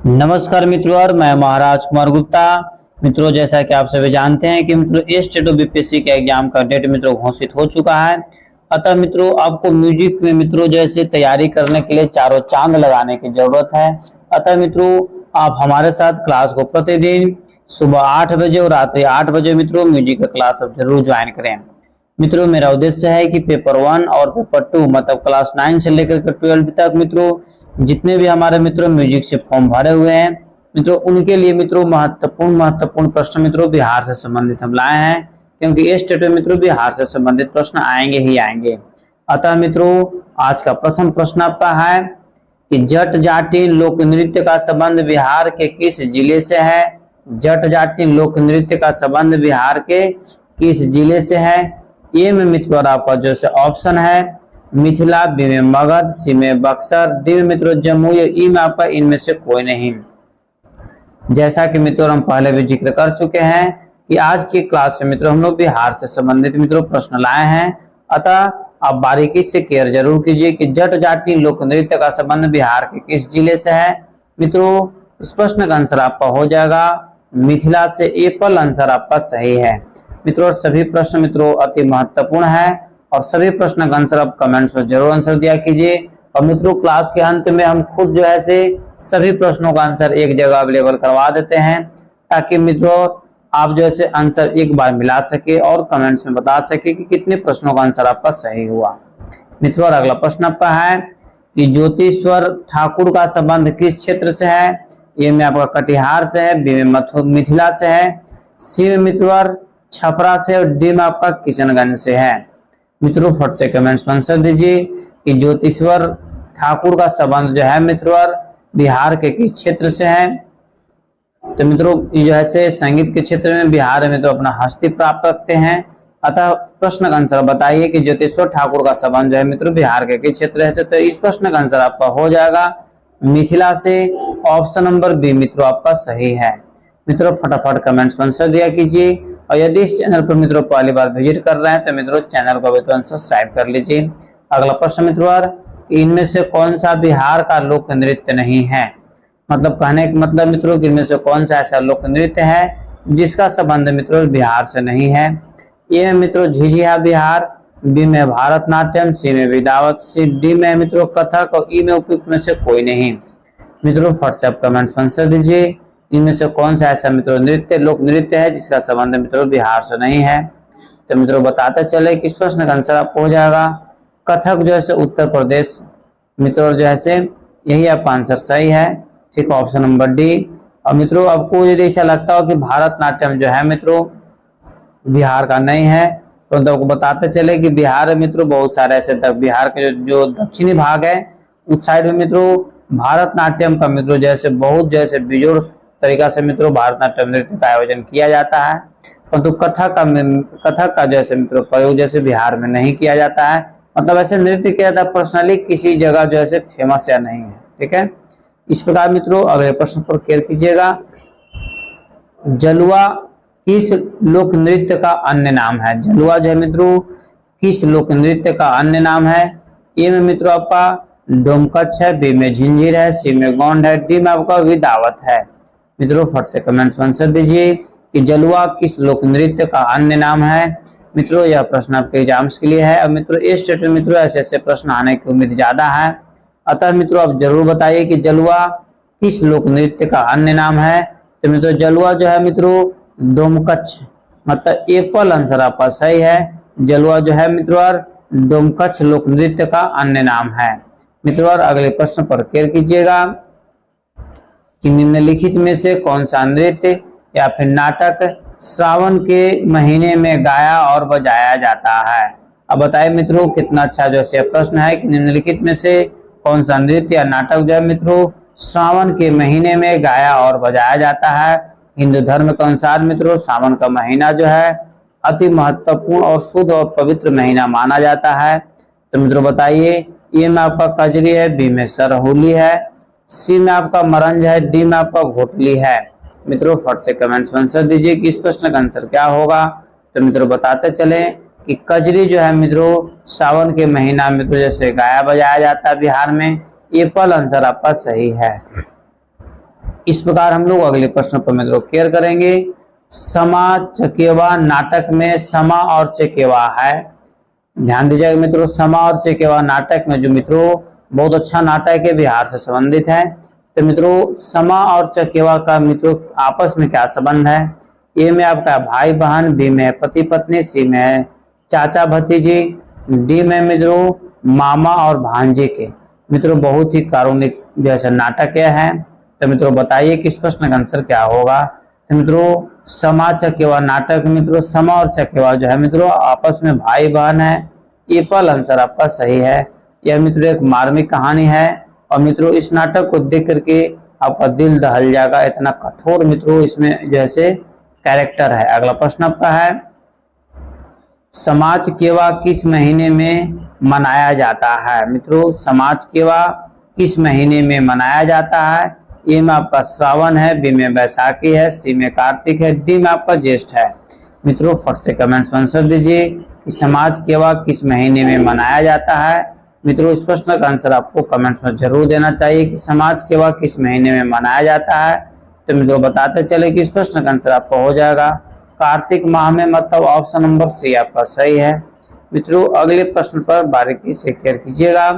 नमस्कार मित्रों, और मैं महाराज कुमार गुप्ता। मित्रों, जैसा कि आप सभी जानते हैं कि मित्रों स्टेट बीपीएससी के एग्जाम का डेट मित्रों घोषित हो चुका है। अतः मित्रों आपको म्यूजिक में मित्रों जैसे तैयारी करने के लिए चारों चांद लगाने की जरूरत है। अतः मित्रों आप हमारे साथ क्लास को प्रतिदिन सुबह 8 बजे और रात्रि 8 बजे मित्रों म्यूजिक का क्लास अब जरूर ज्वाइन करें। मित्रों मेरा उद्देश्य है कि पेपर 1 और पेपर 2 मतलब क्लास 9 से लेकर 12 तक मित्रों जितने भी हमारे मित्रों म्यूजिक से फॉर्म भरे हुए हैं मित्रों उनके लिए मित्रों महत्वपूर्ण प्रश्न मित्रों बिहार से संबंधित हम लाए हैं, क्योंकि इस स्टेट में मित्रों बिहार से संबंधित प्रश्न आएंगे ही आएंगे। अतः मित्रों आज का प्रथम प्रश्न आपका है कि जट जाति लोक नृत्य का संबंध बिहार के किस जिले से है। जट जाति लोक नृत्य का संबंध बिहार के किस जिले से है। ए में मित्रों आपका जो से ऑप्शन है मिथिला, बी में मगध, सी में बक्सर, डी में मित्रों जम्मू, या ई में आपका इनमें से कोई नहीं। जैसा कि मित्रों हम पहले भी जिक्र कर चुके हैं कि आज की क्लास में मित्रों हम लोग बिहार से संबंधित मित्रों प्रश्न लाए हैं। अतः आप बारीकी से केयर जरूर कीजिए कि जट जाति लोक नृत्य का संबंध बिहार के किस जिले से है। मित्रों इस प्रश्न का आंसर आपका हो जाएगा मिथिला से। एप्पल आंसर आपका सही है। मित्रों सभी प्रश्न मित्रों अति महत्वपूर्ण है और सभी प्रश्न का आंसर आप कमेंट्स में जरूर आंसर दिया कीजिए। और मित्रों क्लास के अंत में हम खुद जो है से सभी प्रश्नों का आंसर एक जगह अवेलेबल करवा देते हैं, ताकि मित्रों आप जो है आंसर एक बार मिला सके और कमेंट्स में बता सके कि कितने प्रश्नों का आंसर आपका सही हुआ। मित्रों अगला प्रश्न आपका है कि ज्योतिश्वर ठाकुर का संबंध किस क्षेत्र से है। ए में आपका कटिहार से है, बी में मिथिला से है, सी में मित्रों छपरा से, और डी में आपका किशनगंज से है। मित्रों फट से कमेंट्स में आंसर दीजिए कि ज्योतिश्वर ठाकुर का संबंध जो है मित्रों बिहार के किस क्षेत्र से है। तो मित्रों जो है संगीत के क्षेत्र में बिहार में तो अपना हस्ती प्राप्त रखते हैं। अतः प्रश्न का आंसर बताइए कि ज्योतिश्वर ठाकुर का संबंध जो है मित्रों बिहार के किस क्षेत्र से। तो इस प्रश्न का आंसर आपका हो जाएगा मिथिला से। ऑप्शन नंबर बी मित्रों आपका सही है। मित्रों फटाफट कमेंट्स में आंसर दिया कीजिए, और यदि इस चैनल पर मित्रों पहली बार विजिट कर रहे हैं तो मित्रों चैनल को भी तुरंत सब्सक्राइब कर लीजिए। अगला प्रश्न मित्रों इनमें से कौन सा बिहार का लोक नृत्य नहीं है। मतलब कहने का मतलब मित्रों कि इनमें से कौन सा ऐसा लोक नृत्य है जिसका संबंध मित्रों बिहार से नहीं है। ए में मित्रों झिझिया बिहार, बी में भारतनाट्यम, सी में विदावत, सी डी में मित्रों कथक, और ई में उपयुक्त में से कोई नहीं। मित्रों फट से आप कमेंट्स में आंसर दीजिए इनमें से कौन सा ऐसा मित्रों नृत्य लोक नृत्य है जिसका संबंध मित्रों बिहार से नहीं है। तो मित्रों बताते चले कि इस प्रश्न का आंसर आपको हो जाएगा कथक जो है उत्तर प्रदेश। मित्रों जो है यही आपका आंसर सही है। ठीक, ऑप्शन नंबर डी। और मित्रों आपको यदि ऐसा लगता हो कि भारतनाट्यम जो है मित्रों बिहार का नहीं है, तो आपको बताते चले कि बिहार में मित्रों बहुत सारे ऐसे बिहार के जो दक्षिणी भाग है उस साइड में मित्रों भारतनाट्यम का मित्रों जैसे बहुत जैसे बेजोड़ तरीका से मित्रों भारतनाट्यम नृत्य का आयोजन किया जाता है, परंतु कथक का जैसे मित्रों प्रयोग जैसे बिहार में नहीं किया जाता है। मतलब ऐसे नृत्य किया जाता है पर्सनली किसी जगह जो है फेमस या नहीं है। ठीक है, इस प्रकार मित्रों अगले प्रश्न पर केयर कीजिएगा। जलुआ किस लोक नृत्य का अन्य नाम है। जलुआ जो है मित्रों किस लोक नृत्य का अन्य नाम है। ए में मित्रों आपका डोमकच है, बी में झिंझिर है, सी में गोंड है, डी में आपका विदावत है। मित्रों फट से कमेंट्स में आंसर दीजिए कि जलुआ किस लोक नृत्य का अन्य नाम है। मित्रों यह प्रश्न आपके एग्जाम्स के लिए है और मित्रों इस स्टेट में मित्रों ऐसे प्रश्न आने की उम्मीद ज्यादा है। अतः मित्रों आप जरूर बताइए कि जलुआ किस लोक नृत्य का अन्य नाम है। तो मित्रों जलुआ जो है मित्रों डोमकच, मतलब एप्पल आंसर आपका सही है। जलुआ जो है मित्रों डोमकच लोक नृत्य का अन्य नाम है। मित्रों अगले प्रश्न पर केयर कीजिएगा कि निम्नलिखित में से कौन सा नृत्य या फिर नाटक श्रावण के महीने में गाया और बजाया जाता है। अब बताइए मित्रों कितना अच्छा जो है प्रश्न है कि निम्नलिखित में से कौन सा नृत्य या नाटक जो है मित्रों श्रावण के महीने में गाया और बजाया जाता है। हिंदू धर्म के अनुसार मित्रों सावन का महीना जो है अति महत्वपूर्ण और शुद्ध और पवित्र महीना माना जाता है। तो मित्रों बताइए ए में आपका कजरी है, बी में सरहुली है, सी में आपका मरंज है, डी में आपका घोटली है। मित्रों फट से कमेंट्स में आंसर दीजिए कि इस प्रश्न का आंसर क्या होगा। तो मित्रों बताते चले कि कजरी जो है मित्रों सावन के महीना मित्रों जैसे गाया बजाया जाता है बिहार में। एप्पल आंसर आपका सही है। इस प्रकार हम लोग अगले प्रश्न पर मित्रों क्लियर करेंगे। समा चकेवा नाटक में समा और चकेवा है। ध्यान दीजिएगा मित्रों, समा और चकेवा नाटक में जो मित्रों बहुत अच्छा नाटक है, बिहार से संबंधित है। तो मित्रों समा और चकेवा का मित्रों आपस में क्या संबंध है? ए में आपका भाई बहन, बी में पति पत्नी, सी में चाचा भतीजी, डी में मित्रों मामा और भांजे के। मित्रों बहुत ही कारुणिक जैसा नाटक है। तो मित्रों बताइए कि इस प्रश्न का आंसर क्या होगा? तो मित्रों समा चकेवा नाटक मित्रों समा और चकेवा जो है मित्रों आपस में भाई बहन है। ये पहला आंसर आपका सही है। यह मित्रों एक मार्मिक कहानी है और मित्रों इस नाटक को देख करके आपका दिल दहल जाएगा, इतना कठोर मित्रों इसमें जैसे कैरेक्टर है। अगला प्रश्न आपका है, समाज केवा किस महीने में मनाया जाता है? मित्रों समाज केवा किस महीने में मनाया जाता है? ए में आपका श्रावण है, बी में बैसाखी है, सी में कार्तिक है, डी में आपका ज्येष्ठ है। मित्रों फट से कमेंट्स में आंसर दीजिए कि समाज केवा किस महीने में मनाया जाता है। मित्रों इस प्रश्न का आंसर आपको कमेंट्स में जरूर देना चाहिए कि समाज केवा किस महीने में मनाया जाता है। तो मित्रों बताते चले कि इस प्रश्न का आंसर आपका हो जाएगा कार्तिक माह में, मतलब ऑप्शन नंबर सी आपका सही है। मित्रों अगले प्रश्न पर बारीकी से क्लियर कीजिएगा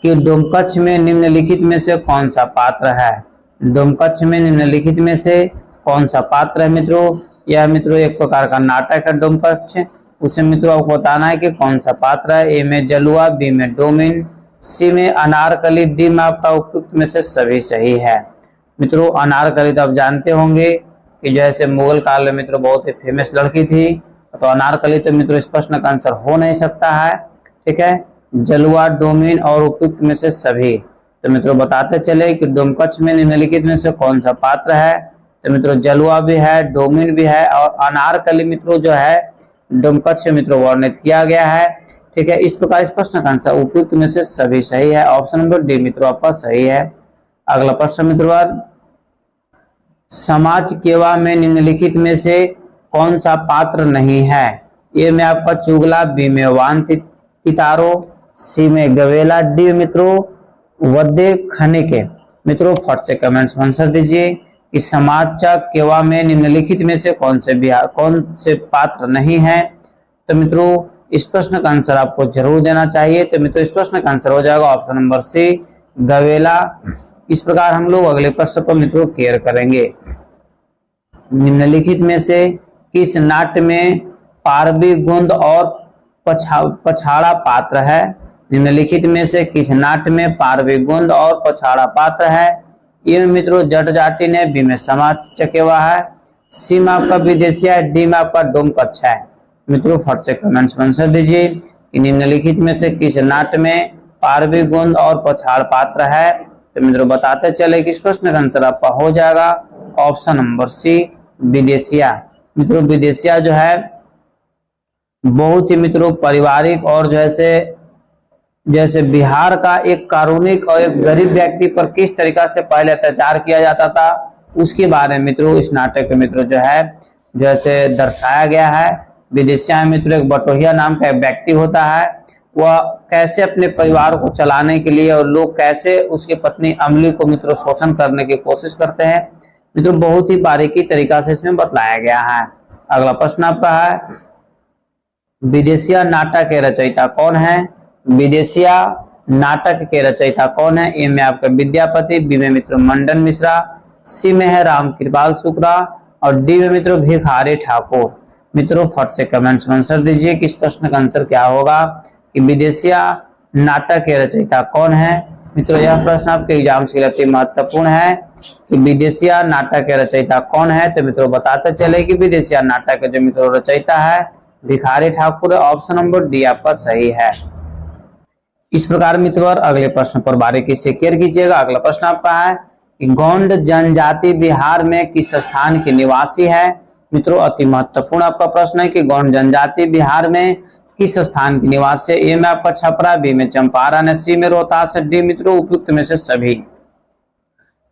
कि डोमकच्छ में निम्नलिखित में से कौन सा पात्र है? डोमकच्छ में निम्नलिखित में से कौन सा पात्र है? मित्रों यह मित्रों एक प्रकार का नाटक है डोमकच्छ। उसे मित्रों आपको बताना है कि कौन सा पात्र है। ए में जलुआ, बी में डोमिन, सी में अनारकली, डी में आपका उपयुक्त में से सभी सही है। मित्रों अनारकली तो आप जानते होंगे कि जैसे मुगल काल में मित्रों बहुत ही फेमस लड़की थी, तो अनारकली तो मित्रों इस प्रश्न का आंसर हो नहीं सकता है। ठीक है, जलुआ, डोमिन और उपयुक्त में से सभी। तो मित्रों बताते चले कि डोमकच्छ में निम्नलिखित में से कौन सा पात्र है? तो मित्रों जलुआ भी है, डोमिन भी है और अनारकली मित्रों जो है डोमकच्छ से मित्रों वर्णित किया गया है। ठीक है, इस प्रकार इस प्रश्न का आंसर उपयुक्त में से सभी सही है। ऑप्शन नंबर डी मित्रों आपका सही है। अगला प्रश्न मित्रों, समाज केवा में निम्नलिखित में से कौन सा पात्र नहीं है? ए में आपका चुगला, बी में वान तितारो, सी में गवेला, डी मित्रों वद्य खने के। मित्रों फट से कमेंट्स में आंसर दीजिए कि समाज केवा में निम्नलिखित में से कौन से पात्र नहीं है। तो मित्रों इस प्रश्न का आंसर आपको जरूर देना चाहिए। तो मित्रों इस प्रश्न का आंसर हो जाएगा ऑप्शन नंबर सी गवेला। इस प्रकार हम लोग अगले प्रश्न पर मित्रों क्लियर करेंगे। निम्नलिखित में से किस नाट्य में पारवी गुंद और पछाड़ा पात्र है? निम्नलिखित में से किस नाट्य में पारवी गुंद और पछाड़ा पात्र है? ए में मित्रों जट जाटिन है, बी में समाज चकेवा है, सी में आपका विदेशिया है, डी में आपका डोमकच्छ है। मित्रों फट से कमेंट्स में आंसर दीजिए कि निम्नलिखित में से किस नाट्य में पारवी गुंद और पछाड़ पात्र है। तो मित्रों बताते चले कि इस प्रश्न का आंसर आपका हो जाएगा ऑप्शन नंबर सी विदेशिया। मित्रों विदेशिया जो है बहुत ही मित्रों पारिवारिक और जैसे बिहार का एक कारुणिक और एक गरीब व्यक्ति पर किस तरीका से पहले अत्याचार किया जाता था उसके बारे में मित्रों इस नाटक में मित्रों जो है जैसे दर्शाया गया है। विदेशिया में मित्रों एक बटोहिया नाम का एक व्यक्ति होता है, वह कैसे अपने परिवार को चलाने के लिए और लोग कैसे उसकी पत्नी अमली को मित्रों शोषण करने की कोशिश करते हैं। मित्रों बहुत ही बारीकी तरीका से इसमें बतलाया गया है। अगला प्रश्न आपका है, विदेशिया नाटक के रचयिता कौन है? विदेशिया नाटक के रचयिता कौन है? ए में आपका विद्यापति, बी में मित्रों मंडन मिश्रा, सी में है राम कृपाल शुक्ला और डी में मित्रों भिखारी ठाकुर। मित्रों फट से कमेंट्स में आंसर दीजिए कि इस प्रश्न का आंसर क्या होगा कि विदेशिया नाटक के रचयिता कौन है। मित्रों यह प्रश्न आपके एग्जाम के लिए अति महत्वपूर्ण है कि विदेशिया नाटक के रचयिता कौन है। तो मित्रों बताते चले कि विदेशिया नाटक के जो मित्रों रचयिता है Bhikhari Thakur. Option number D आपका सही है। इस प्रकार मित्रों अगले प्रश्न पर बारीकी से क्लियर कीजिएगा। अगला प्रश्न आपका है कि गोंड जनजाति बिहार में किस स्थान के निवासी है? मित्रों अति महत्वपूर्ण आपका प्रश्न है कि गोंड जनजाति बिहार में किस स्थान के निवासी है? ए में आपका छपरा, बी में चंपारण, सी में रोहतास, डी मित्रों उपयुक्त में से सभी।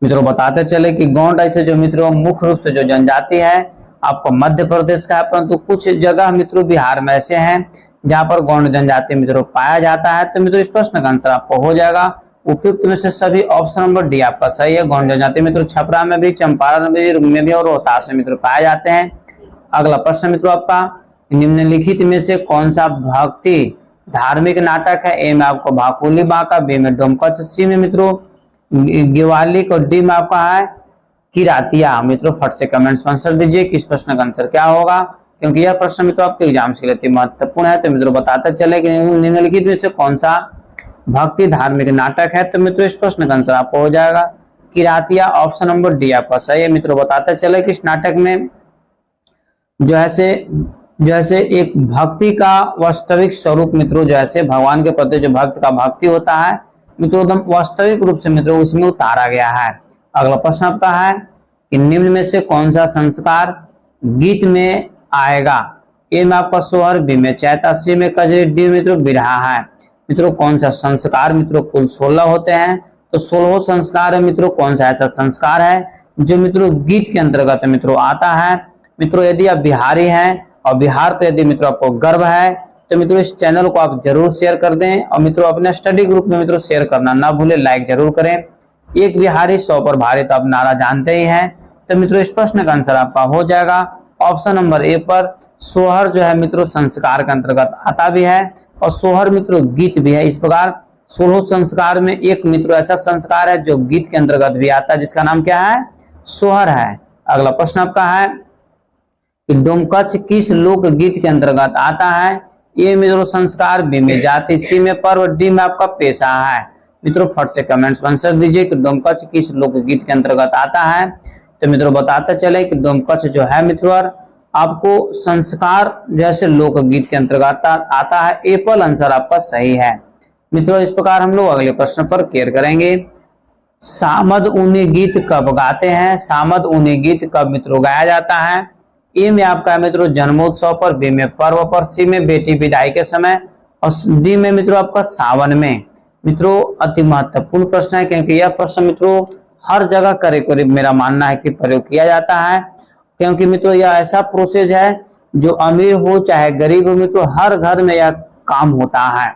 मित्रों बताते चले कि गोंड ऐसे जो मित्रों मुख्य रूप से जो जनजाति है आपको मध्य प्रदेश का है, परंतु कुछ जगह मित्रों बिहार में ऐसे हैं जहां पर गौंड जनजाति मित्रों पाया जाता है। तो मित्रों इस प्रश्न का आंसर आपको हो जाएगा उपयुक्त में से सभी ऑप्शन नंबर डी आपका सही है। गौंड जनजाति मित्रों छपरा में भी, चंपारण में भी और रोहतास में मित्रों पाए जाते हैं। अगला प्रश्न मित्रों आपका, निम्नलिखित में से कौन सा भक्ति धार्मिक नाटक है? ए में आपको भाकुली बांका, बी में डोमकच, सी में मित्रों ग्वालिक और डी में आपका है किरातिया। मित्रों फट से कमेंट्स में आंसर दीजिए कि इस प्रश्न का आंसर क्या होगा, क्योंकि यह प्रश्न मित्रों आपके एग्जाम के लिए महत्वपूर्ण है। तो मित्रों बताते चले कि निम्नलिखित में से कौन सा भक्ति धार्मिक नाटक है? तो मित्रों इस प्रश्न का आंसर आपको हो जाएगा किरातिया, ऑप्शन नंबर डी आपका सही है। मित्रों बताते चले कि इस नाटक में जैसे एक भक्ति का वास्तविक स्वरूप मित्रों जैसे भगवान के प्रति जो भक्त का भक्ति होता है मित्रों एकदम वास्तविक रूप से मित्रों उसमें उतारा गया है। अगला प्रश्न आपका है कि निम्न में से कौन सा संस्कार गीत में आएगा? ए में आपका सोहर, बी में चैता, सी में कजरी, डी मित्रों बिरहा है। मित्रों कौन सा संस्कार मित्रों कुल 16 होते हैं, तो 16 संस्कार है मित्रों। कौन सा ऐसा संस्कार है जो मित्रों गीत के अंतर्गत मित्रों आता है? मित्रों यदि आप बिहारी हैं और बिहार पे यदि मित्रों आपको गर्व है तो मित्रों इस चैनल को आप जरूर शेयर कर दें और मित्रों अपने स्टडी ग्रुप में मित्रों शेयर करना ना भूले, लाइक जरूर करें। एक बिहारी 100 पर भारी तो आप नारा जानते ही हैं। तो मित्रों इस प्रश्न का आंसर आपका हो जाएगा ऑप्शन नंबर ए पर सोहर जो है मित्रों संस्कार के अंतर्गत आता भी है और सोहर मित्रों गीत भी है। इस प्रकार 16 संस्कार में एक मित्रों ऐसा संस्कार है जो गीत के अंतर्गत भी आता है, जिसका नाम क्या है? सोहर है। अगला प्रश्न आपका है कि डोमकच किस लोक गीत के अंतर्गत आता है? ए मित्रों संस्कार, बी में जाति, सी में पर्व, डी में आपका पेशा है। मित्रों फट से कमेंट्स में आंसर दीजिए कि डोमकच किस लोक गीत के अंतर्गत आता है। तो मित्रों बताते चले कि डोमकच जो है मित्रों आपको संस्कार जैसे लोक गीत के अंतर्गत आता है। एप्पल आंसर आपका सही है। मित्रों इस प्रकार हम लोग अगले प्रश्न पर केयर करेंगे। सामद ऊनी गीत कब गाते हैं? सामद ऊनी गीत कब मित्रों गाया जाता है? ए में आपका मित्रों जन्मोत्सव पर, बी में पर्व पर, सी में बेटी विदाई के समय और डी में मित्रों आपका सावन में। मित्रों अति महत्वपूर्ण प्रश्न है क्योंकि यह प्रश्न मित्रों हर जगह करीब मेरा मानना है कि प्रयोग किया जाता है, क्योंकि मित्रों यह ऐसा प्रोसेस है जो अमीर हो चाहे गरीब हो मित्रों हर घर में यह काम होता है।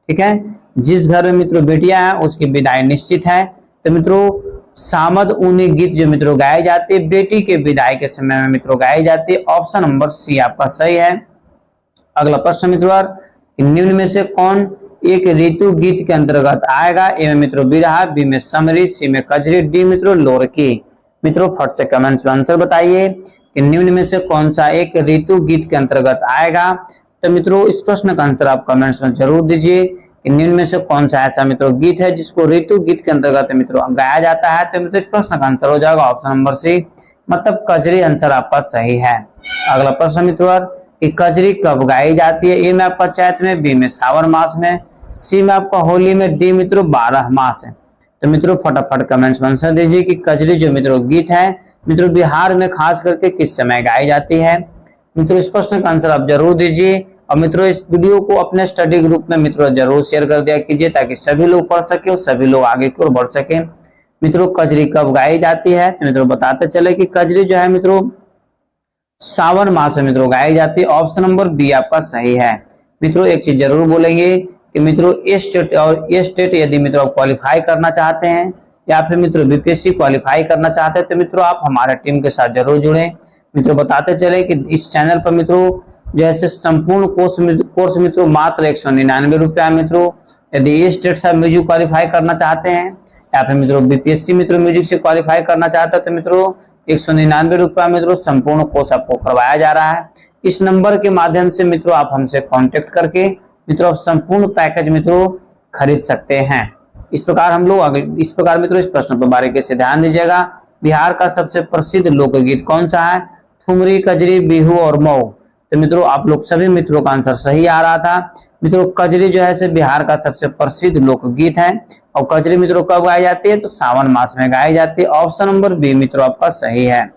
ठीक है, जिस घर में मित्रों बेटियां हैं उसकी विदाई निश्चित है। तो मित्रों सामद ऊनी गीत जो मित्रों गाई जाती है बेटी के विदाई के समय में मित्रों गाई जाती है। ऑप्शन नंबर सी आपका सही है। अगला प्रश्न मित्रों निम्न में से कौन एक ऋतु गीत के अंतर्गत आएगा? ए में मित्रों बिरहा, बी में समरी, सी में कजरी, डी मित्रों लोरकी। मित्रों फट से कमेंट्स में आंसर बताइए कि निम्न में से कौन सा एक ऋतु गीत के अंतर्गत आएगा। तो मित्रों इस प्रश्न का आंसर आप कमेंट्स में जरूर दीजिए कि निम्न में से कौन सा ऐसा मित्रों गीत है जिसको ऋतु गीत के अंतर्गत मित्रों गाया जाता है। तो मित्रों इस प्रश्न का आंसर हो जाएगा ऑप्शन नंबर सी, मतलब कजरी आंसर आपका सही है। अगला प्रश्न मित्रों कि कजरी कब गाई जाती है? ए में आपका चैत में, बी में सावन मास में, सी में आपका होली में, डी मित्रों 12 मास है। तो मित्रों फटाफट कमेंट्स में आंसर दीजिए कि कजरी जो मित्रों गीत है मित्रों बिहार में खास करके किस समय गाई जाती है। मित्रों इस प्रश्न का आंसर आप जरूर दीजिए और मित्रों इस वीडियो को अपने स्टडी ग्रुप में मित्रों जरूर शेयर कर दिया कीजिए ताकि सभी लोग पढ़ सके और सभी लोग आगे की ओर बढ़ सके। मित्रों कजरी कब गाई जाती है? तो मित्रों बताते चले कि कजरी जो है मित्रों सावन मास में मित्रों गाई जाती है। ऑप्शन नंबर बी आपका सही है। मित्रों एक चीज जरूर बोलेंगे कि मित्रों ये स्टेट यदि मित्रों आप क्वालिफाई करना चाहते हैं या फिर मित्रों बीपीएससी क्वालिफाई करना चाहते हैं तो मित्रों आप हमारे टीम के साथ जरूर जुड़े। मित्रों बताते चले कि इस चैनल पर मित्रों जैसे संपूर्ण कोर्स मित्रों मात्र 199 रुपया। मित्रों यदि ये स्टेट से म्यूजिक क्वालिफाई करना चाहते हैं या फिर मित्रों बीपीएससी मित्रों म्यूजिक से क्वालिफाई करना चाहते हैं तो मित्रों 199 रुपया मित्रों संपूर्ण कोर्स आपको करवाया जा रहा है। इस नंबर के माध्यम से मित्रों आप हमसे कांटेक्ट करके मित्रों संपूर्ण पैकेज मित्रों खरीद सकते हैं। इस प्रकार मित्रों इस प्रश्न पर बारीकी से ध्यान दीजिएगा। बिहार का सबसे प्रसिद्ध लोकगीत कौन सा है? ठुमरी, कजरी, बिहू और मऊ। तो मित्रों आप लोग सभी मित्रों का आंसर सही आ रहा था। मित्रों कजरी जो है से बिहार का सबसे प्रसिद्ध लोकगीत है और कजरी मित्रों कब गाई जाती है? तो सावन मास में गाई जाती है। ऑप्शन नंबर बी मित्रों आपका सही है।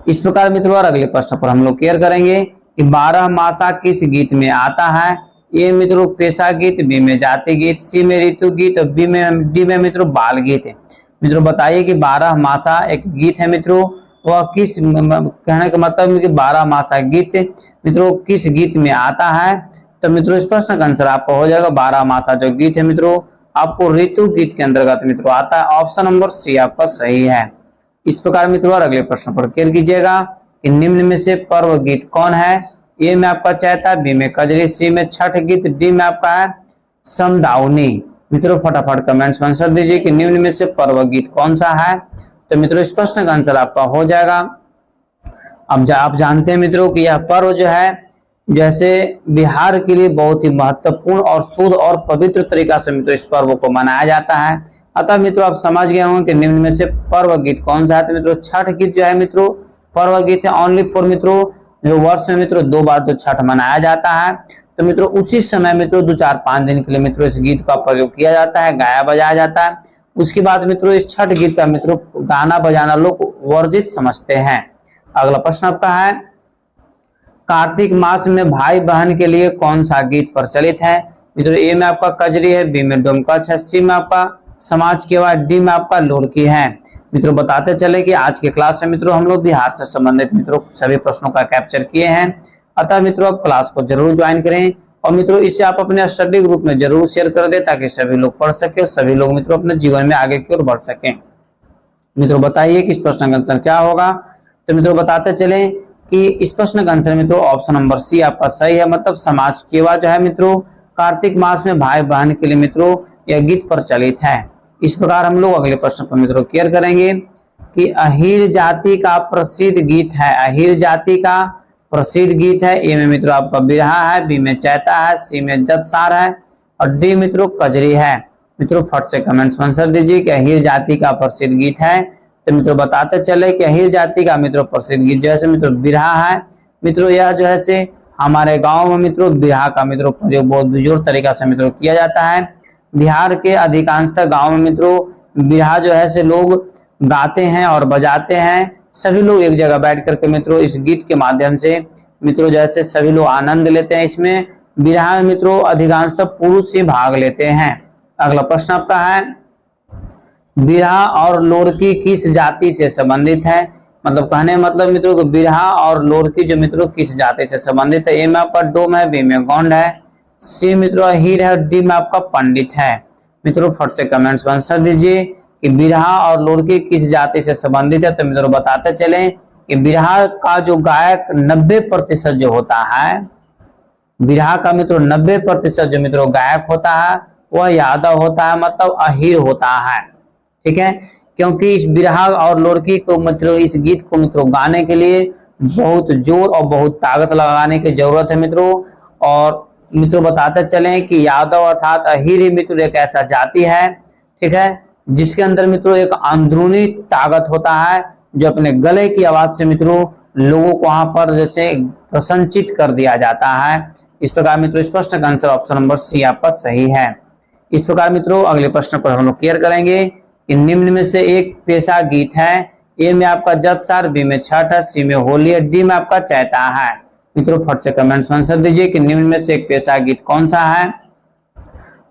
इस प्रकार मित्रों और अगले प्रश्न पर हम लोग क्लियर करेंगे कि 12 मासा किस गीत में आता है? ए मित्रों पेशा गीत, बी में जाति गीत, सी में ऋतु गीत और डी में मित्रों बाल गीत है। मित्रों बताइए कि 12 मासा एक गीत है मित्रों वह किस कहने का मतलब कि 12 मासा गीत मित्रों किस गीत में आता है? तो मित्रों इस प्रश्न का आंसर आपको हो जाएगा 12 मासा जो गीत है मित्रों आपको ऋतु गीत के अंतर्गत मित्रों आता है। ऑप्शन नंबर सी आपका सही है। इस प्रकार मित्रों अगले प्रश्न पर क्लियर कीजिएगा कि निम्न में से पर्व गीत कौन है। ए में आपका चैता, बी में कजरी, सी में छठ गीत, डी में आपका है समदाउनी। मित्रों फटाफट कमेंट्स में आंसर दीजिए कि निम्न में से पर्व गीत कौन सा है। तो मित्रों इस प्रश्न का आंसर आपका हो जाएगा। अब आप जानते हैं मित्रों कि यह पर्व जो है जैसे बिहार के लिए बहुत ही महत्वपूर्ण और शुद्ध और पवित्र तरीका से मित्रों इस पर्व को मनाया जाता है। अतः मित्रों आप समझ गए होंगे कि निम्न में से पर्व गीत कौन सा है। तो मित्रों छठ गीत जो है मित्रों पर्व गीत है ओनली फॉर मित्रों जो वर्ष में मित्रों 2 बार तो छठ मनाया जाता है। तो मित्रों उसी समय मित्रों 2-4-5 दिन के लिए मित्रों इस गीत का प्रयोग किया जाता है, गाया बजाया जाता है। उसके बाद मित्रों इस छठ गीत का मित्रों गाना बजाना लोग वर्जित समझते हैं। अगला प्रश्न आपका है कार्तिक मास में भाई बहन के लिए कौन सा गीत प्रचलित है। मित्रों ए में आपका कजरी है, बी में डोमकच है, सी में आपका समाज केवा, डी में आपका लुढ़की है। मित्रों बताते चले कि आज के क्लास में मित्रों हम लोग बिहार से संबंधित मित्रों सभी प्रश्नों का कैप्चर किए हैं। अतः मित्रों आप क्लास को जरूर ज्वाइन करें और मित्रों इसे आप अपने स्टडी ग्रुप में जरूर शेयर कर दें ताकि सभी लोग पढ़ सके और सभी लोग मित्रों अपने जीवन में आगे की ओर बढ़ सकें। मित्रों बताइए कि इस प्रश्न का आंसर क्या होगा। तो मित्रों बताते चले कि इस प्रश्न का आंसर मित्रों ऑप्शन नंबर सी आपका सही है। मतलब समाज केवा जो है मित्रों कार्तिक मास में भाई बहन के लिए मित्रों यह गीत प्रचलित है। इस प्रकार हम लोग अगले प्रश्न पर मित्रों क्लियर करेंगे कि अहीर जाति का प्रसिद्ध गीत है। अहीर जाति का प्रसिद्ध गीत है। ए में मित्रों आपका बिरहा है, बी में चैता है, सी में जतसार है और डी मित्रों कजरी है। मित्रों फट से कमेंट्स में आंसर दीजिए कि अहीर जाति का प्रसिद्ध गीत है। तो मित्रों बताते चले कि अहीर जाति का मित्रों प्रसिद्ध गीत जो है मित्रों बिरहा है। मित्रों यह जो है से हमारे गांव में मित्रों बिरहा का मित्रों प्रयोग बहुत बेजोर तरीका से मित्रों किया जाता है। बिहार के अधिकांशतः गांव में मित्रों बिरहा जो है से लोग गाते हैं और बजाते हैं। सभी लोग एक जगह बैठ करके मित्रों इस गीत के माध्यम से मित्रों जैसे सभी लोग आनंद लेते हैं। इसमें बिरहा में मित्रों अधिकांशतः पुरुष ही भाग लेते हैं। अगला प्रश्न आपका है बिरहा और लोरकी किस जाति से संबंधित है। मतलब कहने मतलब मित्रों को बिरहा और लोरकी जो मित्रों किस जाति से संबंधित है। ए में आपका डोम है, बी में गोंड है, सी मित्रों हीर है, डी में आपका पंडित है। मित्रों फट से कमेंट्स में आंसर दीजिए कि बिरहा और लोरकी किस जाति से संबंधित है। तो मित्रों बताते चले कि बिरहा का जो गायक 90% जो होता है, बिरहा का मित्रों 90% जो मित्रों गायक होता है वह यादव होता है, मतलब अहीर होता है। ठीक है, क्योंकि इस बिरहा और लोरकी को मित्रों इस गीत को मित्रों गाने के लिए बहुत जोर और बहुत ताकत लगाने की जरूरत है मित्रों। और मित्रों बताते चले कि यादव अर्थात अहीर ही मित्रों एक ऐसा जाति है, ठीक है, जिसके अंदर मित्रों एक अंदरूनी ताकत होता है जो अपने गले की आवाज से मित्रों लोगों को वहां पर जैसे प्रसन्नचित कर दिया जाता है। इस प्रकार मित्रों इस प्रश्न का आंसर ऑप्शन नंबर सी आपका सही है। इस प्रकार मित्रों अगले प्रश्न पर हम लोग क्लियर करेंगे कि निम्न में से एक पेशा गीत है। ए में आपका जतसार, बी में छठ है, सी में होली है, डी में आपका चैता है। मित्रों फट से कमेंट्स में आंसर दीजिए कि निम्न में से एक पेशा गीत कौन सा है।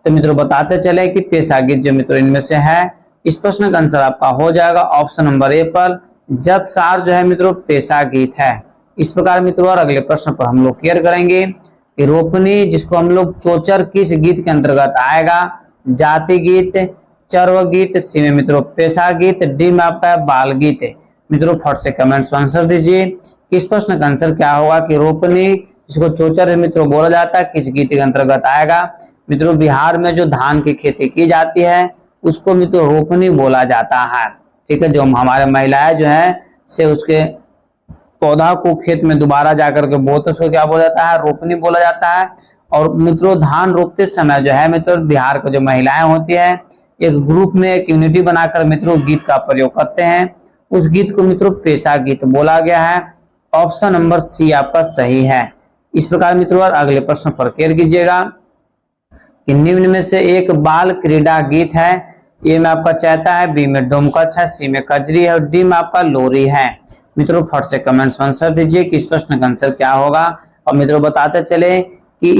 तो मित्रों बताते चले कि पेशा गीत जो मित्रों इनमें से है। इस प्रश्न का आंसर आपका हो जाएगा ऑप्शन नंबर ए पर जतसार जो है मित्रों पेशा गीत है। इस प्रकार मित्रों और अगले प्रश्न पर हम लोग क्लियर करेंगे कि रोपनी जिसको हम लोग चोचर किस गीत के अंतर्गत आएगा। जाति गीत, चर्व गीत, सी में मित्रों पेशा गीत, डी में आपका बाल गीत है। मित्रों फट से कमेंट्स में आंसर दीजिए कि इस प्रश्न का आंसर क्या होगा कि रोपनी जिसको चोचर मित्रों बोला जाता है किस गीत के अंतर्गत आएगा। मित्रों बिहार में जो धान की खेती की जाती है उसको मित्रों रोपनी बोला जाता है। ठीक है, जो हमारे महिलाएं जो है से उसके पौधा को खेत में दोबारा जाकर के बोते उसको क्या बोला जाता है, रोपनी बोला जाता है। और मित्रों धान रोपते समय जो है मित्रों बिहार की जो महिलाएं होती है एक ग्रुप में एक यूनिटी बनाकर मित्रों गीत का प्रयोग करते हैं। उस गीत को मित्रों पेशा गीत बोला गया है। ऑप्शन नंबर सी आपका सही है। इस प्रकार मित्रों अगले प्रश्न पर क्लियर कीजिएगा कि निम्न में से एक बाल क्रीड़ा गीत है। ए में आपका चैता है, बी में डोमकच है, सी में कजरी है और डी में आपका लोरी है। मित्रों फट से कमेंट्स में आंसर दीजिए कि इस प्रश्न का आंसर क्या होगा। और मित्रों बताते चले कि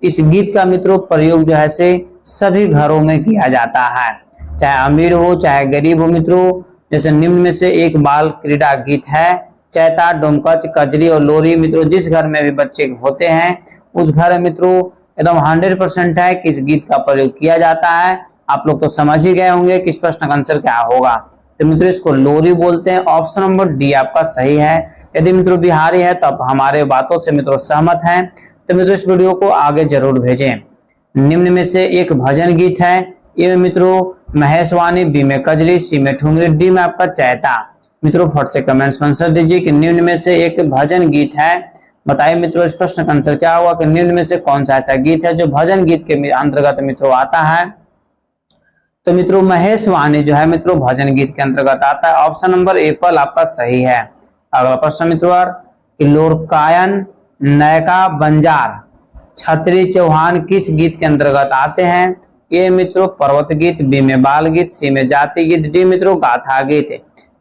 इस गीत का मित्रों प्रयोग जो है से सभी घरों में किया जाता है, चाहे अमीर हो चाहे गरीब हो। मित्रों जैसे निम्न में से एक बाल क्रीड़ा गीत है चैता, डोमकच, कजरी और लोरी। मित्रों जिस घर में भी बच्चे होते हैं उस घर में मित्रों एकदम 100% है कि इस गीत का प्रयोग किया जाता है। आप लोग तो समझ ही गए होंगे कि इस प्रश्न का आंसर क्या होगा। तो मित्रों इसको लोरी बोलते हैं। ऑप्शन नंबर डी आपका सही है। यदि मित्रों बिहारी है तो आप हमारे बातों से मित्रों सहमत हैं तो मित्रों इस वीडियो को आगे जरूर भेजें। निम्न में से एक भजन गीत है। ए में मित्रों महेशवाणी, बी में कजरी, सी में ठुमरी, डी में आपका चैता। मित्रों फट से कमेंट्स में आंसर दीजिए कि निम्न में से एक भजन गीत है। बताइए मित्रों इस प्रश्न का आंसर क्या होगा कि निम्न में से कौन सा ऐसा गीत है जो भजन गीत के अंतर्गत मित्रों आता है। तो मित्रों महेशवाणी जो है मित्रों भजन गीत के अंतर्गत आता है। ऑप्शन नंबर एप्पल आपका सही है। अगला प्रश्न मित्रों लोरकायन, नयका, बंजार, छतरी चौहान किस गीत के अंतर्गत आते हैं। ए मित्रों पर्वत गीत, बी में बाल गीत, सी में जाति गीत, डी मित्रों गाथा गीत।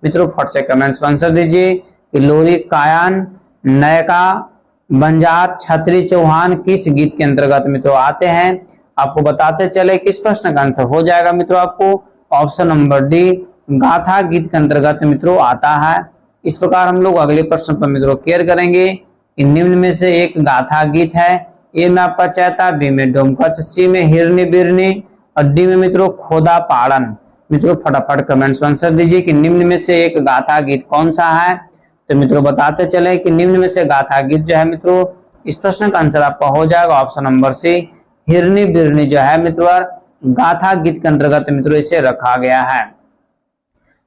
मित्रों फट से कमेंट्स में आंसर दीजिए कि लोरिकायन, नयका, बंजार, छतरी चौहान किस गीत के अंतर्गत मित्रों आते हैं। आपको बताते चले किस प्रश्न का आंसर हो जाएगा मित्रों आपको ऑप्शन नंबर डी गाथा गीत के अंतर्गत मित्रों आता है। इस प्रकार हम लोग अगले प्रश्न पर मित्रों केयर करेंगे कि निम्न में से एक गाथा गीत है। ए में आपका चैता, बी में डोमकच, सी में हिरनी बिरनी और डी में मित्रों खोदा पाड़न। मित्रों फटाफट कमेंट्स में आंसर दीजिए कि निम्न में से एक गाथा गीत कौन सा है। तो मित्रों बताते चले कि निम्न में से गाथा गीत जो है मित्रों इस प्रश्न का आंसर आपका हो जाएगा ऑप्शन नंबर सी हिरनी बिरनी जो है मित्रों गाथा गीत के अंतर्गत मित्रों इसे रखा गया है।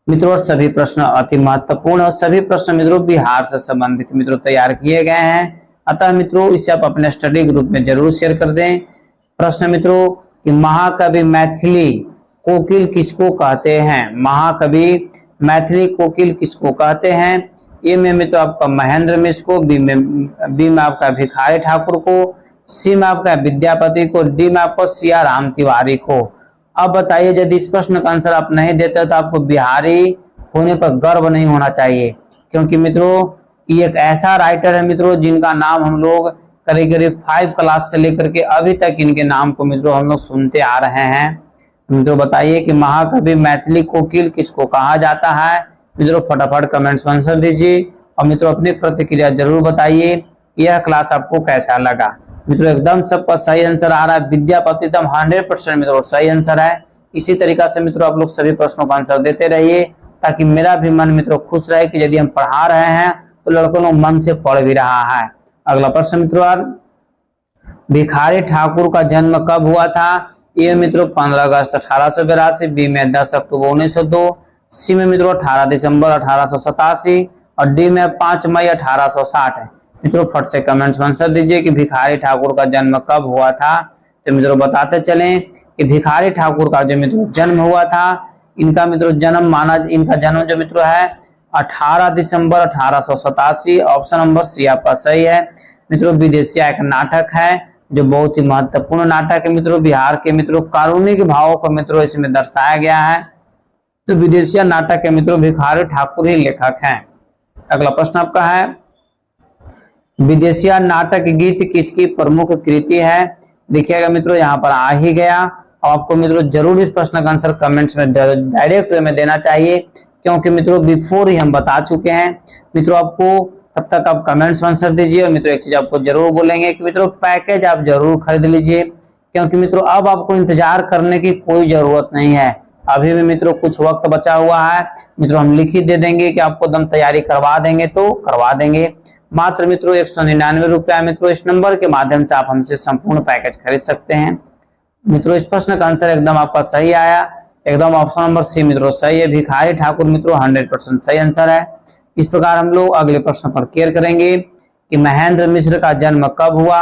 मित्रों सभी प्रश्न अति महत्वपूर्ण और सभी प्रश्न मित्रों बिहार से संबंधित मित्रों तैयार किए गए हैं। अतः मित्रों इसे आप अपने स्टडी ग्रुप में जरूर शेयर कर दें। प्रश्न मित्रों कि महाकवि मैथिली कोकिल किसको कहते हैं। महाकवि मैथिली कोकिल किसको कहते हैं। ए में मित्रों आपका महेंद्र मिश्र को, बी में आपका भिखारी ठाकुर को, सी में आपका विद्यापति को, डी में आपको सिया राम तिवारी को। अब बताइए यदि इस प्रश्न का आंसर आप नहीं देते तो आपको बिहारी होने पर गर्व नहीं होना चाहिए, क्योंकि मित्रों ये एक ऐसा राइटर है मित्रों जिनका नाम हम लोग करीब करीब 5 क्लास से लेकर के अभी तक इनके नाम को मित्रों हम लोग सुनते आ रहे हैं। मित्रों बताइए कि महाकवि मैथिली कोकिल किसको कहा जाता है। मित्रों फटाफट कमेंट्स में आंसर दीजिए और मित्रों अपनी प्रतिक्रिया जरूर बताइए यह क्लास आपको कैसा लगा। मित्रों एकदम सबका सही आंसर आ रहा है। विद्यापति एकदम 100% मित्रों सही आंसर है। इसी तरीका से मित्रों आप लोग सभी प्रश्नों का आंसर देते रहिए ताकि मेरा भी मन मित्रों खुश रहे कि यदि हम पढ़ा रहे हैं तो लड़कों लोग मन से पढ़ भी रहा है। अगला प्रश्न मित्रों भिखारी ठाकुर का जन्म कब हुआ था। ए मित्रों 15 अगस्त 1882, बी में 10 अक्टूबर 1902, सी में मित्रों 18 दिसंबर 1887 और डी में 5 मई 1860 है। मित्रों फट से कमेंट्स में आंसर दीजिए कि भिखारी ठाकुर का जन्म कब हुआ था। तो मित्रों बताते चलें कि भिखारी ठाकुर का जो मित्रों जन्म हुआ था इनका मित्रों इनका जन्म जो मित्रों है 18 दिसंबर 1887। ऑप्शन नंबर सी आपका सही है। मित्रों विदेशिया एक नाटक है जो बहुत ही महत्वपूर्ण नाटक है मित्रों। बिहार के मित्रों कारुणिक भावों को मित्रों इसमें दर्शाया गया है। तो विदेशिया नाटक के मित्रों भिखारी ठाकुर ही लेखक हैं। अगला प्रश्न आपका है विदेशिया नाटक गीत किसकी प्रमुख कृति है। देखिएगा मित्रों यहाँ पर आ ही गया। आपको मित्रों जरूर इस प्रश्न का आंसर कमेंट्स में डायरेक्ट वे में देना चाहिए, क्योंकि मित्रों बिफोर ही हम बता चुके हैं। मित्रों आपको तब तक आप कमेंट्स में आंसर दीजिए। और मित्रों एक चीज आपको जरूर बोलेंगे कि मित्रों पैकेज आप जरूर खरीद लीजिए, क्योंकि मित्रों अब आपको इंतजार करने की कोई जरूरत नहीं है। अभी भी मित्रों कुछ वक्त बचा हुआ है। मित्रों हम लिख ही दे देंगे कि आपको दम तैयारी करवा देंगे तो करवा देंगे। मात्र मित्रों 199 रुपया मित्रों इस नंबर के माध्यम से आप हमसे संपूर्ण पैकेज खरीद सकते हैं। मित्रों इस प्रश्न का आंसर एकदम आपका सही आया। एकदम ऑप्शन नंबर सी मित्रों सही है। भिखारी ठाकुर मित्रों 100% सही आंसर है। इस प्रकार हम लोग अगले प्रश्न पर केयर करेंगे कि महेंद्र मिश्र का जन्म कब हुआ।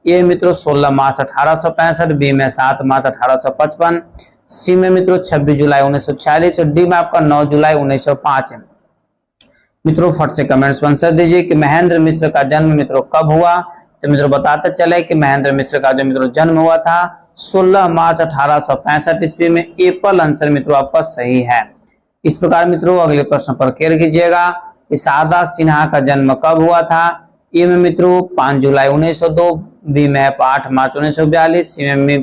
ए मित्रों 16 मार्च 1865, बी में 7 मार्च 1855, सी में मित्रों 26 जुलाई 1946 और डी में आपका 9 जुलाई 1905 है। मित्रों फट से कमेंट्स में आंसर दीजिए कि महेंद्र मिश्र का जन्म मित्रों कब हुआ। तो मित्रों बताते चले कि महेंद्र मिश्र का जो मित्रों जन्म हुआ था 16 मार्च 1865 ईस्वी में। एप्पल आंसर मित्रों आपका सही है। इस प्रकार मित्रों अगले प्रश्न पर केयर कीजिएगा कि शारदा सिन्हा का जन्म कब हुआ था। ए में मित्रों 5 जुलाई 1902, बी में 8 मार्च 1942,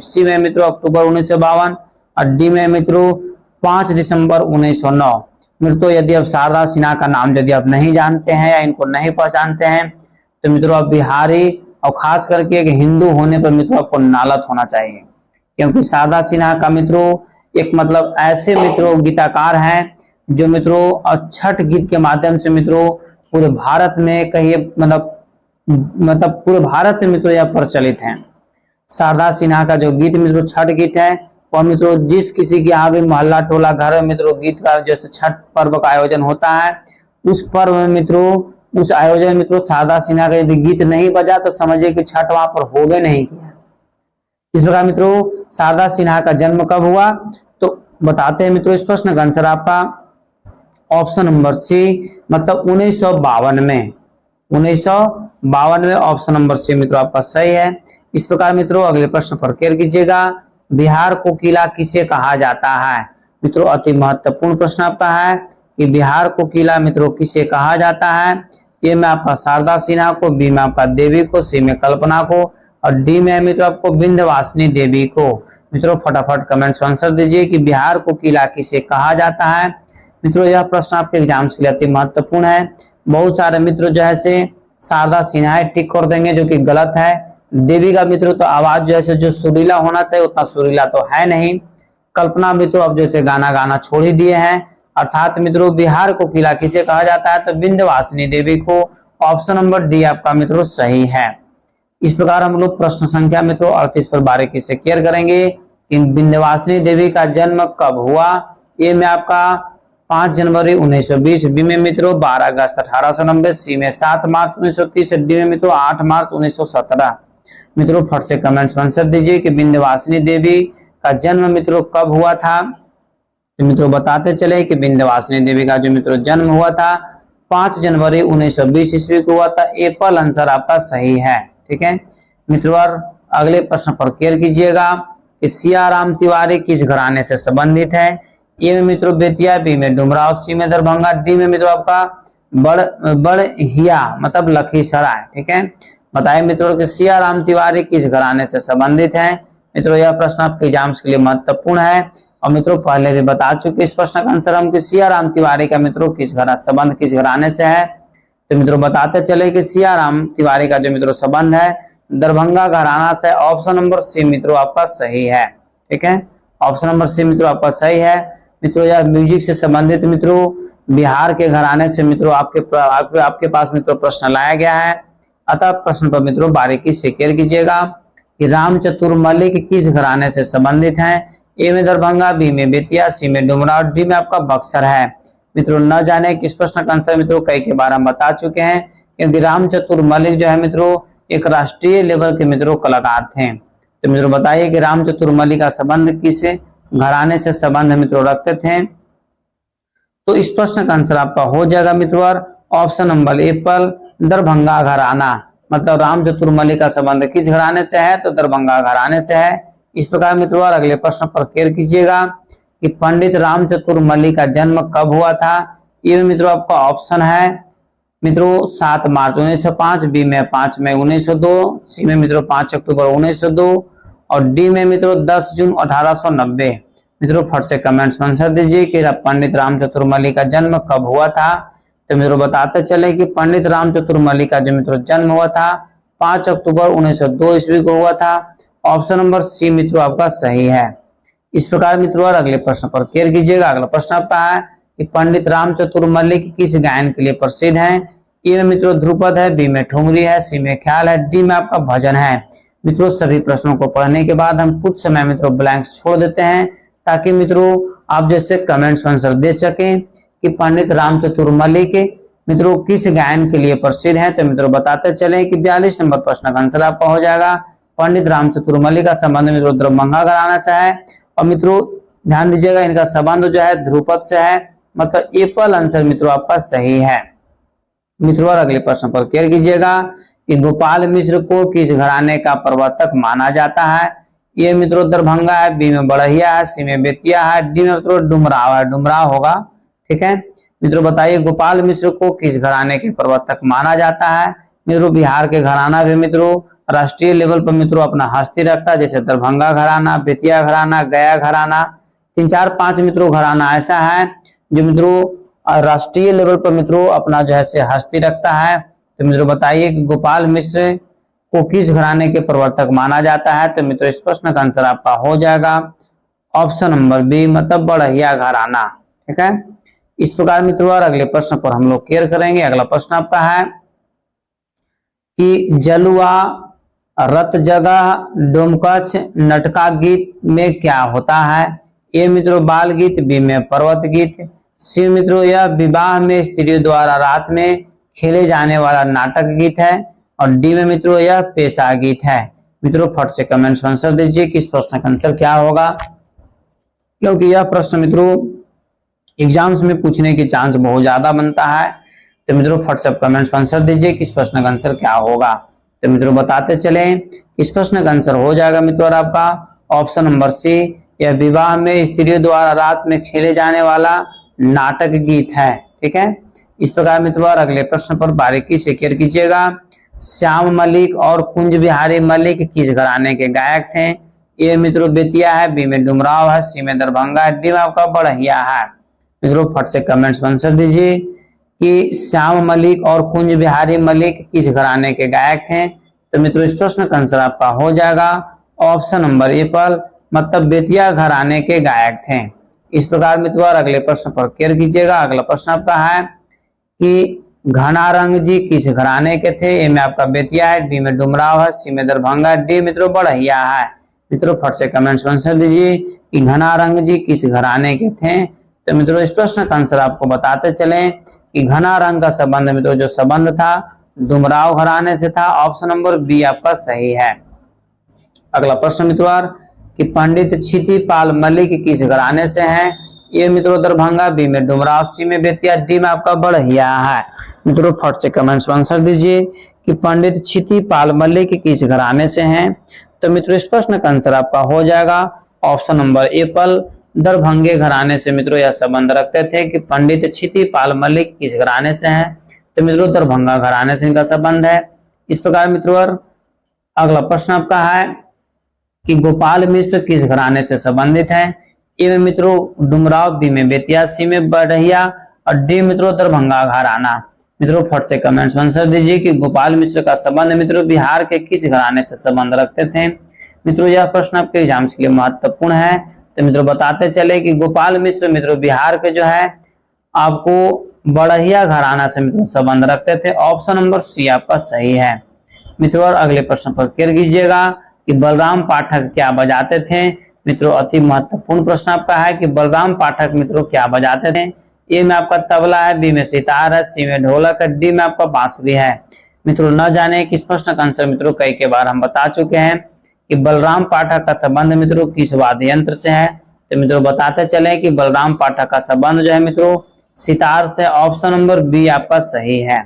सी में मित्रों अक्टूबर 1952 और डी में मित्रों 5 दिसंबर 1909। मित्रों यदि आप शारदा सिन्हा का नाम यदि आप नहीं जानते हैं या इनको नहीं पहचानते हैं तो मित्रों आप बिहारी और खास करके एक हिंदू होने पर मित्रों आपको नालत होना चाहिए, क्योंकि शारदा सिन्हा का मित्रों एक मतलब ऐसे मित्रों गीतकार हैं जो मित्रों छठ गीत के माध्यम से मित्रों पूरे भारत में कहिए मतलब पूरे भारत में मित्रों यह प्रचलित है। शारदा सिन्हा का जो गीत मित्रों छठ गीत है और मित्रों जिस किसी के यहाँ भी मोहल्ला टोला घर में मित्रों गीत का जैसे छठ पर्व का आयोजन होता है, उस पर्व में मित्रों उस आयोजन में मित्रों शारदा सिन्हा का यदि गीत नहीं बजा तो समझिए कि छठ वहां पर होवे नहीं किया। इस प्रकार मित्रों शारदा सिन्हा का जन्म कब हुआ तो बताते हैं मित्रों। इस प्रश्न का आंसर आपका ऑप्शन नंबर सी मतलब 1952 में, 1952 में ऑप्शन नंबर सी मित्रों आपका सही है। इस प्रकार मित्रों अगले प्रश्न पर केयर कीजिएगा। बिहार को किला किसे कहा जाता है? मित्रों अति महत्वपूर्ण प्रश्न आपका है कि बिहार को किला मित्रों किसे कहा जाता है। ए में आपका शारदा सिन्हा को, बी में आपका देवी को, सी में कल्पना को और डी में मित्रों आपको विंध्यवासिनी देवी को। मित्रों फटाफट कमेंट्स में आंसर दीजिए कि बिहार को किला किसे कहा जाता है। मित्रों यह प्रश्न आपके एग्जाम्स के लिए अति महत्वपूर्ण है। बहुत सारे मित्रों जो है से शारदा सिन्हा टिक कर देंगे जो कि गलत है। देवी का मित्रों तो आवाज जो है जो सुरीला होना चाहिए उतना सुरीला तो है नहीं। कल्पना मित्रों अब जैसे गाना गाना छोड़ ही दिए हैं। अर्थात मित्रों बिहार को किला किसे कहा जाता है तो विंध्यवासिनी देवी को। ऑप्शन नंबर डी आपका मित्रों सही है। इस प्रकार हम लोग प्रश्न संख्या मित्रों 38 पर बारीकी से केयर करेंगे कि विंध्यवासिनी देवी का जन्म कब हुआ। ए में आपका 5 जनवरी 1920, बी में मित्रों 12 अगस्त 1890, सी में 7 मार्च 1930, डी में मित्रों 8 मार्च 1917। मित्रों फट से कमेंट्स में आंसर दीजिए कि विंध्यवासिनी देवी का जन्म मित्रों कब हुआ था। तो मित्रों बताते चले कि विंध्यवासिनी देवी का जो मित्रों जन्म हुआ था 5 जनवरी 1920 ईस्वी को हुआ था। एप्पल आंसर आपका सही है। ठीक है मित्रों अगले प्रश्न पर केयर कीजिएगा कि सियाराम तिवारी किस घराने से संबंधित है। ए में मित्रों बेतिया, बी में डुमराव, सी में दरभंगा, डी में मित्रों आपका बड़हिया मतलब लखीसराय। ठीक है बताइए मित्रों कि सियाराम तिवारी किस घराने से संबंधित है। मित्रों यह प्रश्न आपके एग्जाम्स के लिए महत्वपूर्ण है और मित्रों पहले भी बता चुके इस प्रश्न का आंसर हम कि सियाराम तिवारी का मित्रों किस घराने से है। तो मित्रों बताते चले कि सियाराम तिवारी का जो मित्रों संबंध है दरभंगा घराना से। ऑप्शन नंबर सी मित्रों आपका सही है। ठीक है ऑप्शन नंबर सी मित्रों आपका सही है। मित्रों यह म्यूजिक से संबंधित मित्रों बिहार के घराने से मित्रों आपके पास मित्रों प्रश्न लाया गया है। अतः प्रश्न पर मित्रों बारीकी से केयर कीजिएगा कि राम चतुर मल्लिक किस घराने से संबंधित हैं। ए में दरभंगा, बी में बेतिया, सी में डुमराव, डी में आपका बक्सर है। मित्रों न जाने किस प्रश्न का आंसर मित्रों कई बार हम बता चुके हैं क्योंकि राम चतुर मल्लिक जो है मित्रों एक राष्ट्रीय लेवल के मित्रों कलाकार थे। तो मित्रों बताइए कि राम चतुर मल्लिक का संबंध किस घराने से संबंध मित्रों रखते थे। तो इस प्रश्न का आंसर आपका हो जाएगा मित्रों ऑप्शन नंबर एप्पल दरभंगा घराना। मतलब राम चतुर मल्लिक का संबंध किस घराने से है तो दरभंगा घराने से है। इस प्रकार मित्रों अगले प्रश्न पर केयर कीजिएगा कि पंडित राम चतुर मल्लिक का जन्म कब हुआ था। ये मित्रों आपका ऑप्शन है मित्रों 7 मार्च 1905, बी में 5 मई 1902, सी में मित्रों 5 अक्टूबर 1902 और डी में मित्रों 10 जून 1890। मित्रों फट से कमेंट्स में आंसर दीजिए कि पंडित राम चतुर मल्लिक का जन्म कब हुआ था। तो मित्रों बताते चले कि पंडित राम चतुर मल्लिक का जो मित्रों जन्म हुआ था 5 अक्टूबर 1902 ईस्वी को हुआ था। ऑप्शन नंबर सी मित्रों आपका सही है। इस प्रकार मित्रों अगले प्रश्न पर केयर कीजिएगा। अगला प्रश्न आपका है कि पंडित राम चतुर मल्लिक किस गायन के लिए प्रसिद्ध है। ए में मित्रों ध्रुपद है, बी में ठुमरी है, सी में ख्याल है, डी में आपका भजन है। मित्रों सभी प्रश्नों को पढ़ने के बाद हम कुछ समय मित्रों ब्लैंक्स छोड़ देते हैं ताकि मित्रों आप जैसे कमेंट्स में आंसर दे सकें कि पंडित राम चतुर मल्लिक मित्रों किस गायन के लिए प्रसिद्ध है। तो मित्रों बताते चले कि 42 नंबर प्रश्न का आंसर आपका हो जाएगा पंडित राम चतुर मल्लिक का संबंध मित्रों दरभंगा घराना से है। और मित्रों ध्यान दीजिएगा इनका संबंध जो है ध्रुपद से है। मतलब एप्पल आंसर मित्रों आपका सही है। मित्रों अगले प्रश्न पर केयर कीजिएगा कि गोपाल मिश्र को किस घराने का प्रवर्तक माना जाता है। ये मित्रों दरभंगा है, बी में बड़हिया है, सी में बेतिया है, डी में मित्रों डुमराव है, डुमराव होगा। ठीक है मित्रों बताइए गोपाल मिश्र को किस घराने के प्रवर्तक माना जाता है। मित्रों बिहार के घराना भी मित्रों राष्ट्रीय लेवल पर मित्रों अपना हस्ती रखता है जैसे दरभंगा घराना, बेतिया घराना, गया घराना, 3 4 5 मित्रों घराना ऐसा है जो मित्रों राष्ट्रीय लेवल पर मित्रों अपना जो है हस्ती रखता है। तो मित्रों बताइए कि गोपाल मिश्र को किस घराने के प्रवर्तक माना जाता है। तो मित्रों इस प्रश्न का आंसर आपका हो जाएगा ऑप्शन नंबर बी मतलब बढ़िया घराना। ठीक है, इस प्रकार मित्रों और अगले प्रश्न पर हम लोग केयर करेंगे। अगला प्रश्न आपका है कि जलुआ, रत जगह, डोमकच, नटका गीत में क्या होता है? ए मित्रों बाल गीत, बी में पर्वत गीत, सी मित्रों यह विवाह में स्त्रियों द्वारा रात में खेले जाने वाला नाटक गीत है, और डी में मित्रों यह पेशा गीत है। मित्रों फट से कमेंट्स में आंसर दीजिए किस प्रश्न का आंसर क्या होगा, क्योंकि यह प्रश्न मित्रों एग्जाम्स में पूछने की चांस बहुत ज्यादा बनता है। तो मित्रों फट से कमेंट्स में आंसर दीजिए किस प्रश्न का आंसर क्या होगा। तो मित्रों बताते चले, इस प्रश्न का आंसर हो जाएगा मित्रों आपका ऑप्शन नंबर सी, यह विवाह में स्त्रियों द्वारा रात में खेले जाने वाला नाटक गीत है। ठीक है, इस प्रकार मित्रों अगले प्रश्न पर बारीकी से केयर कीजिएगा। श्याम मलिक और कुंज बिहारी मलिक किस घराने के गायक थे? ए मित्रों बेतिया है, बी में डुमराव है, सी में दरभंगा है, डी में आपका बढ़िया है। मित्रों फट से कमेंट्स में आंसर दीजिए कि श्याम मलिक और कुंज बिहारी मलिक किस घराने के गायक थे। तो मित्रों इस प्रश्न का आंसर आपका हो जाएगा ऑप्शन नंबर ए पर मतलब बेतिया घराने के गायक थे। इस प्रकार मित्रों अगले प्रश्न पर केयर कीजिएगा। अगला प्रश्न आपका है कि घनारंग जी किस घराने के थे? ए में आपका बेतिया है, बी में डुमराव है, सी में दरभंगा, डी मित्रों बढ़िया है। मित्रों फट से कमेंट्स में आंसर दीजिए कि घनारंग जी किस घराने के थे। तो मित्रों इस प्रश्न का आंसर आपको बताते चले कि घनारंग का संबंध मित्रों जो संबंध था डुमराव घराने से था। ऑप्शन नंबर बी आपका सही है। अगला प्रश्न मित्रों कि पंडित क्षिति पाल मलिक किस घराने से हैं? ए मित्रों दरभंगा, बी में डुमराव, सी में बेतिया, डी में आपका बढ़िया है। मित्रों फट से कमेंट्स में आंसर दीजिए कि पंडित क्षिति पाल मलिक किस घराने से हैं। तो मित्रों इस प्रश्न का आंसर आपका हो जाएगा ऑप्शन नंबर ए पर दरभंगे घराने से मित्रों यह संबंध रखते थे कि पंडित क्षिति पाल मलिक किस घराने से हैं। तो मित्रों दरभंगा घराने से इनका संबंध है। इस प्रकार मित्रों अगला प्रश्न आपका है कि गोपाल मिश्र किस घराने से संबंधित है? ए में मित्रों डुमराव, बी में बेतिया, सी में बढ़िया, और डी मित्रों दरभंगा घराना। मित्रों फट से कमेंट्स में आंसर दीजिए कि गोपाल मिश्र का संबंध मित्रों बिहार के किस घराने से संबंध रखते थे। मित्रों यह प्रश्न आपके एग्जाम्स के लिए महत्वपूर्ण है। तो मित्रों बताते चले कि गोपाल मिश्र मित्रों बिहार के जो है आपको बढ़िया घराना से मित्रों संबंध रखते थे। ऑप्शन नंबर सी आपका सही है। मित्रों अगले प्रश्न पर केयर कीजिएगा कि बलराम पाठक क्या बजाते थे। मित्रों अति महत्वपूर्ण प्रश्न आपका है कि बलराम पाठक मित्रों क्या बजाते थे। ए में आपका तबला है, बी में सितार है, सी में ढोलक है, डी में आपका बांसुरी है। मित्रों न जाने किस प्रश्न का आंसर मित्रों कई के बार हम बता चुके हैं कि बलराम पाठक का संबंध मित्रों किस वाद्य यंत्र से है। तो मित्रों बताते चले कि बलराम पाठक का संबंध जो है मित्रों सितार से। ऑप्शन नंबर बी आपका सही है।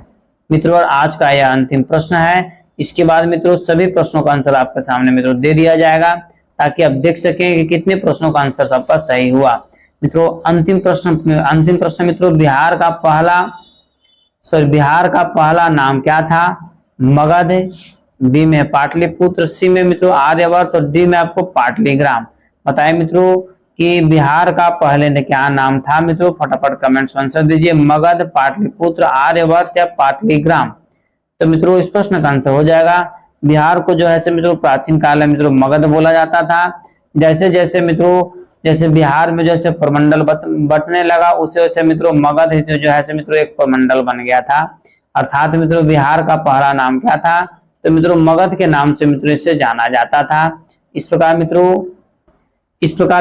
मित्रों आज का यह अंतिम प्रश्न है। इसके बाद मित्रों सभी प्रश्नों का आंसर आपके सामने मित्रों दे दिया जाएगा ताकि आप देख सकें कि कितने प्रश्नों का आंसर सबका सही हुआ। मित्रों अंतिम प्रश्न मित्रों बिहार का पहला नाम क्या था? मगध, बी में पाटलिपुत्र, सी में मित्रों आर्यवर्त, और डी में आपको पाटलीग्राम। बताइए मित्रों कि बिहार का पहले ने क्या नाम था। मित्रों फटाफट कमेंट्स में आंसर दीजिए, मगध, पाटलिपुत्र, आर्यवर्त या पाटलीग्राम। तो मित्रों इस प्रश्न का आंसर हो जाएगा बिहार को जो है मित्रों प्राचीन काल में मित्रों मगध बोला जाता था। जैसे जैसे मित्रों जैसे बिहार में जैसे प्रमंडल बटने लगा उसे वैसे मित्रों मगध जो है मित्रों एक प्रमंडल बन गया था। अर्थात मित्रों बिहार का पहला नाम क्या था? तो मित्रों मगध के नाम से मित्रों इसे जाना जाता था। इस प्रकार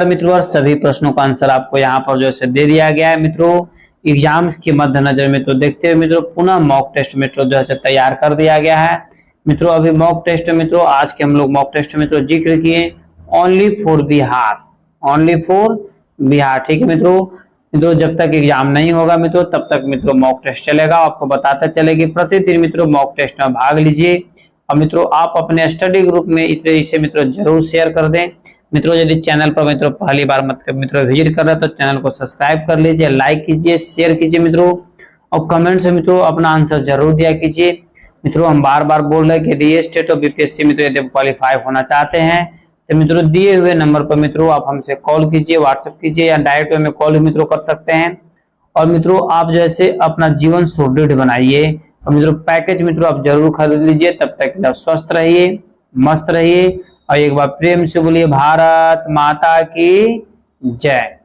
मित्रों सभी प्रश्नों का आंसर आपको यहाँ पर जो है दे दिया गया है। मित्रों एग्जाम्स के मद्देनजर मित्रों देखते हुए मित्रों पुनः मॉक टेस्ट मित्रों जो है तैयार कर दिया गया है। मित्रों अभी मॉक टेस्ट मित्रों आज के हम लोग मॉक टेस्ट मित्रों जिक्र किए ओनली फॉर बिहार। ठीक है मित्रों जब तक एग्जाम नहीं होगा मित्रों तब तक मित्रों मॉक टेस्ट चलेगा। आपको बताते चले कि प्रतिदिन मित्रों मॉक टेस्ट में भाग लीजिए। और मित्रों आप अपने स्टडी ग्रुप में इसे मित्रों जरूर शेयर कर दें। मित्रों यदि चैनल पर मित्रों पहली बार मतलब मित्रों विजिट कर रहे हैं तो चैनल को सब्सक्राइब कर लीजिए, लाइक कीजिए, शेयर कीजिए मित्रों, और कमेंट से मित्रों अपना आंसर जरूर दिया कीजिए। मित्रों हम बार बार बोल रहे हैं कि यदि स्टेट और बीपीएससी मित्रों यदि क्वालिफाई होना चाहते हैं तो मित्रों दिए हुए नंबर पर मित्रों आप हमसे कॉल कीजिए, व्हाट्सएप कीजिए, या डायरेक्ट वे में कॉल मित्रों कर सकते हैं। और मित्रों आप जैसे अपना जीवन सुदृढ़ बनाइए और मित्रों पैकेज मित्रों आप जरूर खरीद लीजिए। तब तक स्वस्थ रहिए, मस्त रहिए, और एक बार प्रेम से बोलिए भारत माता की जय।